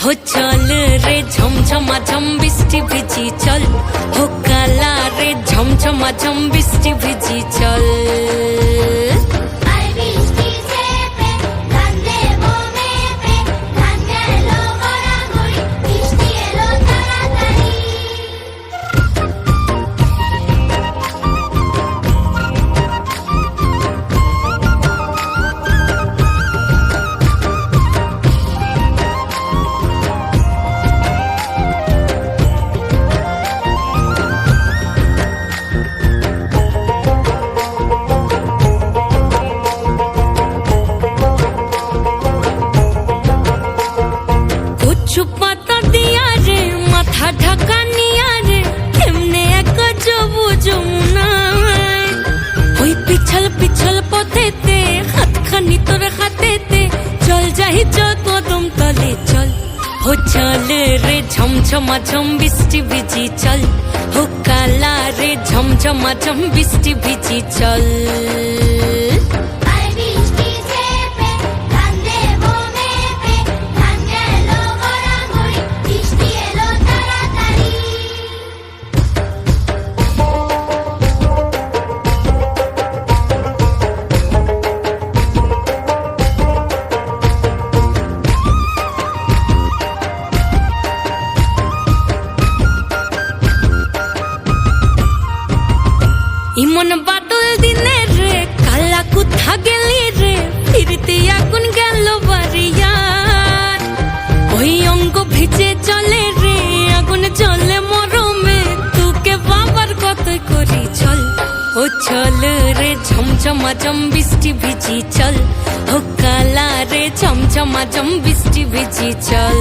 हो चल रे झमझमा झम বৃষ্টি ভিজি চল हो काला रे झमझमा झम বৃষ্টি ভিজি চল পাতা দিয়া রে মাথা ঢাকা নিয়া রে কেমনে এক যাবো যমুনায় ওই পিছল পিছল পথেতে হাতখানি তোর হাতেতে চল যাই চল কদম তলে চল हो चल रे झमझमा झम বৃষ্টি ভিজি চল हो काला रे झमझमा झम বৃষ্টি ভিজি চল ইমন বাদল দিনে রে কালা কোথা গেলি রে ফিরতে আগুন গেল বাড়িয়ার ওই অঙ্গ ভিজে চলে রে আগুন জ্বলে মরমে তোকে বাবার কতই করি চল ও চল রে ঝমঝমা ঝম বৃষ্টি ভিজি চল ও কালা রে ঝমঝমা ঝম বৃষ্টি ভিজি চল